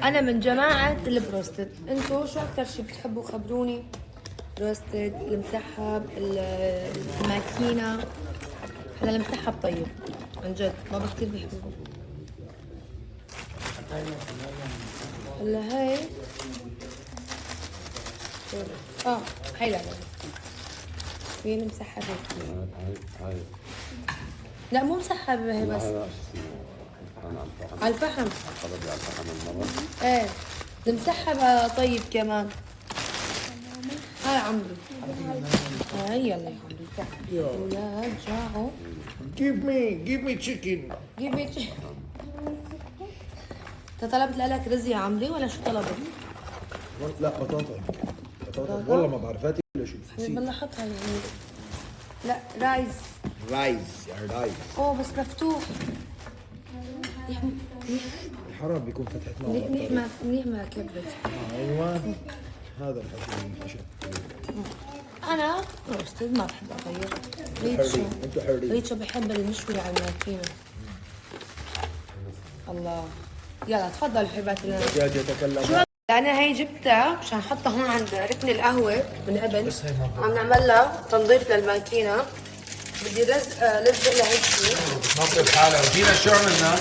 انا من جماعه البروستد. انتوا شو اكثر شيء بتحبوا خبروني؟ بروستد، المسحب، الماكينه. هلا المسحب طيب عن جد ما كثير بحبه. هلا هاي هاي لا في المسحب هيك. لا مو مسحب هي بس على الفحم. ايه المسحبة طيب كمان. هاي عمري. هاي يلا يا عمري. يا جاعوا. Give me chicken. جيب لي. انت طلبت لك رز يا عمري ولا شو طلبت؟ لا بطاطا. والله ما بعرف هاتي ولا شو حبيبي نسيت. والله حطها يا عمري. لا رايز. رايز يعني رايز. اوه بس مفتوح. الحرام بيكون فتحت منيح ما كبت. ايوه هذا الحكي الحشا. انا استاذ ما بحب اغير. حرين انتوا حرين. ريتشو بحب المشوي على الماكينه. الله يلا تفضل حبيباتي. يا تتكلم. انا هي جبتها مشان احطها هون عند ركن القهوه من قبل. عم نعمل لها تنظيف للماكينه. بدي لزق لها هيك شيء بتنظف حالها. وجينا شو عملنا؟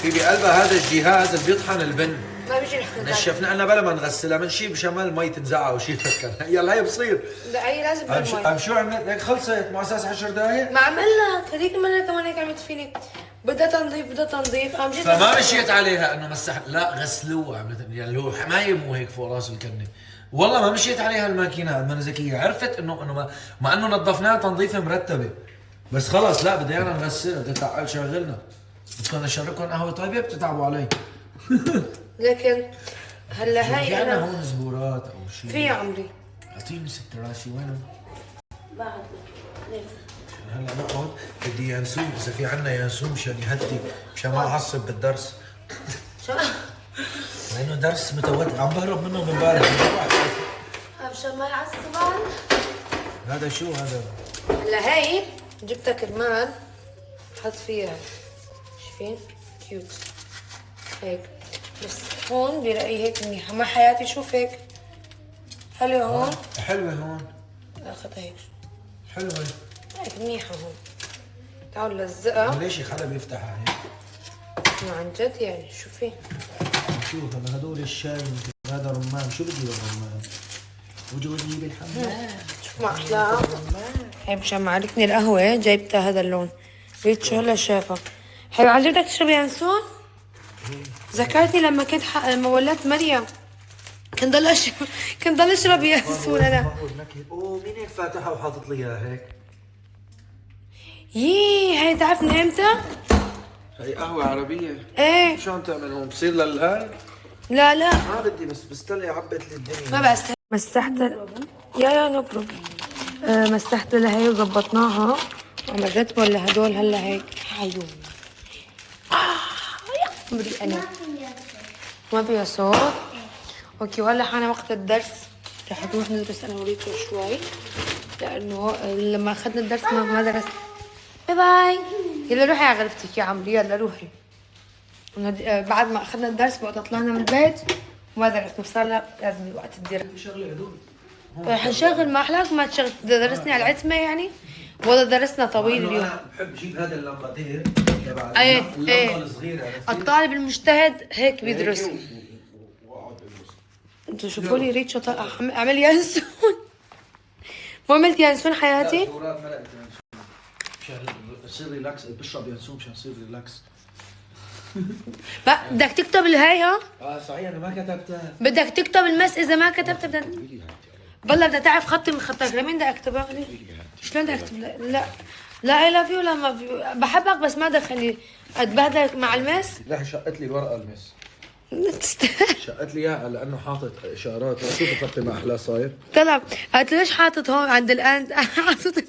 في بقلبها هذا الجهاز اللي بيطحن البن. ما بيجي الحين. نشفنا قلنا بلا ما نغسلها بنشيل بشمال مي تنزعها وشي فكر. يلا هي بصير. لا هي لازم بالمي. أم شو عملت؟ هيك خلصت مع اساس 10 دقائق. ما عملها هذيك المره كمان هيك عملت فيني. بدها تنظيف قام جيت فما مشيت عليها انه مسح لا غسلوها عملت يعني اللي هو حمايه مو هيك فوق راس الكنه. والله ما مشيت عليها الماكينه قد ما انا ذكيه. عرفت انه مع انه نظفناها تنظيفه مرتبه بس خلص لا بدي انا نغسلها. بدي تعال شغلنا. بدكم اشربكم قهوه طيبه بتتعبوا علي. لكن هلا هاي في عنا انا هون زبورات او شيء. في عمري اعطيني ست راسي وينهم؟ بعد ليه؟ هلا نقعد بدي ينسوم اذا في عنا ينسوم مشان يهدي مشان ما اعصب بالدرس. شو؟ لانه درس متوتر عم بهرب منه من امبارح. مشان ما يعصب بعد. هذا شو هذا؟ هلا هي جبتها كرمال حط فيها. شايفين؟ كيوت هيك. بس هون برأيي هيك منيحة. ما حياتي شوف هيك حلوة هون. حلوه هون. اخذها هيك حلوه. هيك منيحة هون. تعالوا لزقها. ليش خلها بيفتحها هيك؟ عن جد يعني شوفي. شوف انا هدول الشاي هذا رمان. شو بدي بالرمان؟ وجودي بالحمام. شوف ما احلاها. هي مشان معركني القهوة جايبتها هذا اللون. ريت شو هلا شايفة. حلو عجبتك تشربي ينسون؟ ذكرتني لما كنت لما ولدت مريم كنت ضل اشرب ينسون انا. اوه مين هيك فاتحها وحاطط لي اياها هيك؟ هي تعرف من امتى؟ هي قهوة عربية. ايه شلون تعمل هون؟ بصير للهاي؟ لا ما بدي بس تلي عبت لي الدنيا. ما بس مسحت يا نبرم. مسحت لها هي وظبطناها وعملت ولا هدول هلا هيك حيون. يا عمري انا ما فيها صوت. اوكي وهلا حان وقت الدرس. رح نروح ندرس انا وريتو شوي لانه لما اخذنا الدرس ما درست. باي باي. يلا روحي على غرفتك يا عمري. يلا روحي. بعد ما اخذنا الدرس وقت طلعنا من البيت وما درسنا فصار لنا لازم الوقت الدراسي. رح نشغل ما احلاك ما تشغل. درسني على العتمه يعني ولا درسنا طويل اليوم. انا بحب اجيب هذا اللمبتين تبع ايه اللمبه الصغيره. الطالب المجتهد هيك بيدرس. انتوا شوفوا لي ريتشو طلع عمل ينسون. مو عملت ينسون حياتي؟ صورات مرقت مشان يصير ريلاكس. بشرب ينسون مشان يصير ريلاكس. بدك تكتب الهي ها؟ صحيح انا ما كتبتها. بدك تكتب المس اذا ما كتبت بالله بدها تعرف خطي من خطك. لمين بدي اكتبها لي؟ شلون بدي اكتب؟ لا اي لاف يو. لا ما في. بحبك بس ما دخلني اتبهدلك مع المس. لا شقت لي الورقه المس. تستاهل. شقت لي اياها لانه حاطط اشارات. شوف خطي ما احلى صاير. طلع قالت له ليش حاطط هون عند الان حاطط.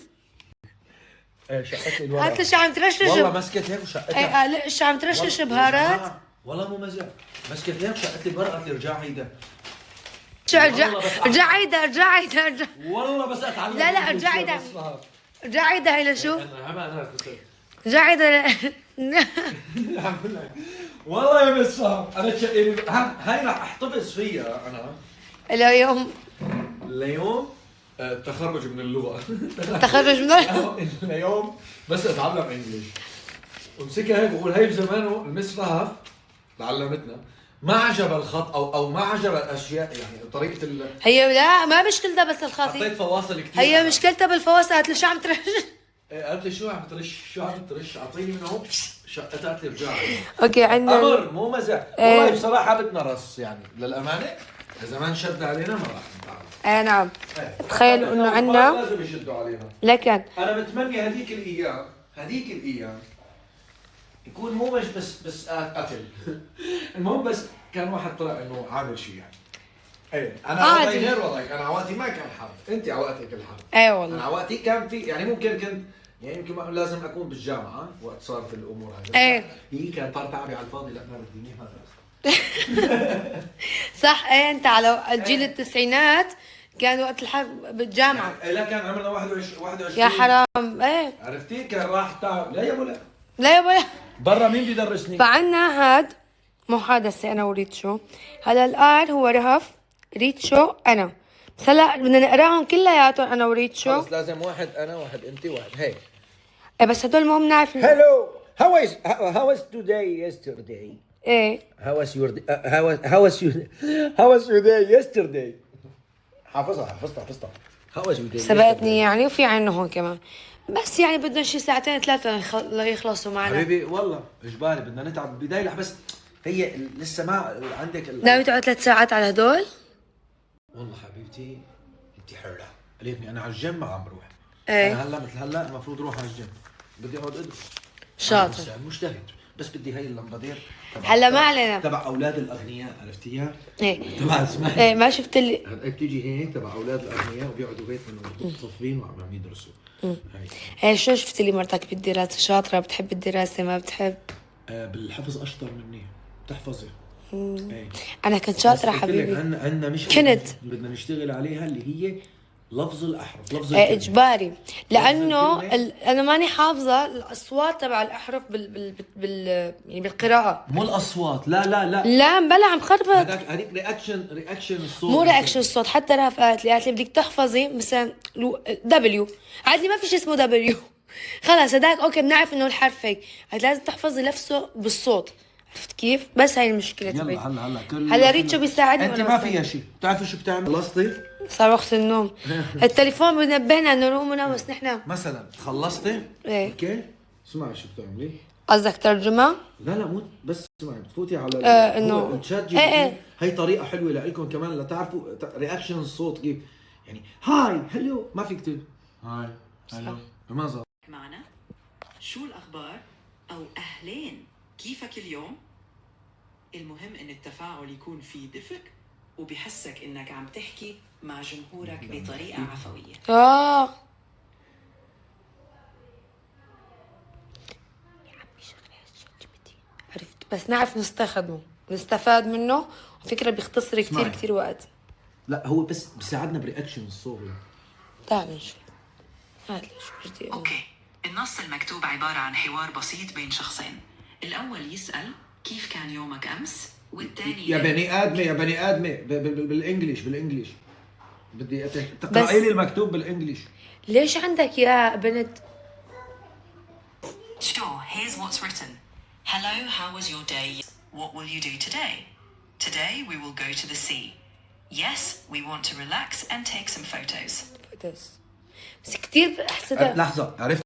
ايه شقت لي الورقه. قالت له شو عم ترشرش. والله مسكت هيك وشقتها. ايه شو عم ترشرش بهارات. والله مو مزح. مسكت هيك شقت لي الورقه. قالت لي ارجع هيدا. شو ارجع عيدا. والله بس اتعلم. لا ارجع عيدا. ارجع عيدا. هي لشو؟ ارجع عيدا. والله يا مسام انا هاي راح احتفظ فيها انا اليوم اليوم التخرج من اللغه. تخرج من اليوم بس اتعلم انجليش وامسكها هيك بقول هي بزمانه المس رهف علمتنا ما عجب الخط او ما عجب الاشياء يعني طريقه هي لا ما مشكلتها بس الخط، حطيت فواصل كثير. هي مشكلتها بالفواصل. قالت لي شو عم ترش؟ قالت لي شو عم ترش اعطيني من هون شقتها لي رجعت. اوكي عندنا امر مو مزح والله بصراحه بدنا رص يعني للامانه اذا ما انشد علينا ما راح نتعرف. اي نعم. تخيل انه عندنا لازم يشدوا علينا. لكن انا بتمنى هذيك الايام يكون مو مش بس قتل. المهم بس كان واحد طلع انه عامل شيء يعني. ايه انا على وقتي غير وضعك، انا على وقتي ما كان حرب، انت على وقتك الحرب. اي والله انا على وقتي كان في يعني ممكن كنت يعني يمكن لازم اكون بالجامعه وقت صارت الامور هاي. ايه هي كان طار تعبي على الفاضي. لا ما بدي ما صح. ايه انت على جيل التسعينات كان وقت الحرب بالجامعه. يعني لا كان عمرنا 21 يا حرام. ايه عرفتي كان راح تعب. لا يا ابو لا لا يا ابويا. برا مين بيدرسني؟ فعنا هاد محادثة أنا وريتشو. هذا الآن هو رهف، ريتشو، أنا. بس هلا بدنا نقراهم كلياتهم أنا وريتشو. بس لازم واحد انا واحد انت واحد هيك. إيه بس هدول المهم نعرف. Hello. How was today yesterday? إيه How was your day yesterday? حافظها. How was your day? سبقتني يعني. وفي عنا هون كمان بس يعني بدنا شي ساعتين ثلاثة ليخلصوا معنا. حبيبي والله اجباري بدنا نتعب بالبدايه. لا بس هي لسه ما عندك ناوي تقعد 3 ساعات على هدول؟ والله حبيبتي انت حره. قالتني انا على الجيم ما عم بروح. ايه انا هلا مثل هلا المفروض اروح على الجيم. بدي اقعد ادرس. شاطر. أنا مجتهد بس بدي هي اللمبادير هلا ما علينا. تبع اولاد الاغنياء عرفتيها؟ ايه تبع اسمعي. ايه ما شفت اللي هيك تيجي هيك تبع اولاد الاغنياء وبيقعدوا بيت منهم متصفين وعم يدرسوا. ايه شو شفت اللي مرتك بالدراسة شاطرة؟ بتحب الدراسة ما بتحب؟ بالحفظ اشطر مني. بتحفظي. ايه. أنا كنت شاطرة حبيبي. عندنا مش كنت بدنا نشتغل عليها اللي هي لفظ الاحرف. لفظ ايه الكلمة. اجباري لانه الكلمة. انا ماني حافظه الاصوات تبع الاحرف يعني بالقراءه. مو الاصوات. لا لا بلا عم خربط. هذيك رياكشن الصوت. مو رياكشن الصوت. حتى رهف قالت لي بدك تحفظي مثلا دبليو. عادي ما في شيء اسمه دبليو. خلاص هداك اوكي بنعرف انه الحرف هيك. لازم تحفظي لفظه بالصوت. عرفت كيف؟ بس هاي المشكله تبعي. هلا ريتشو بيساعدني. انت ما فيها شيء. بتعرفي شو بتعمل؟ خلصتي؟ صار وقت النوم. التليفون بنبهنا انه نقوم ننام بس نحن مثلا خلصتي؟ ايه اوكي اسمعي شو بتعملي؟ قصدك ترجمه؟ لا مو بس اسمعي بتفوتي على انه الشات جي بي تي. هي طريقه حلوه لكم كمان لتعرفوا رياكشن الصوت كيف يعني. هاي هلو ما في كتير هاي هلو ما صار معنا. شو الأخبار؟ أو أهلين كيفك اليوم؟ المهم إن التفاعل يكون فيه دفء وبحسك إنك عم تحكي مع جمهورك بطريقة عفوية. عرفت بس نعرف نستفاد منه. وفكرة بيختصر كتير وقت. لا هو بس بيساعدنا برياكشن الصوت. تعال نشوف. هات لي شو بدي أوكي. النص المكتوب عبارة عن حوار بسيط بين شخصين. الأول يسأل كيف كان يومك أمس؟ والثاني يا بني آدمة بالإنجليش بدي تقرأي لي المكتوب بالإنجليش. ليش عندك يا بنت؟ Sure, here's what's written. Hello, how was your day? What will you do today? Today we will go to the sea. Yes, we want to relax and take some photos. بس كتير حسيتها. لحظة عرفت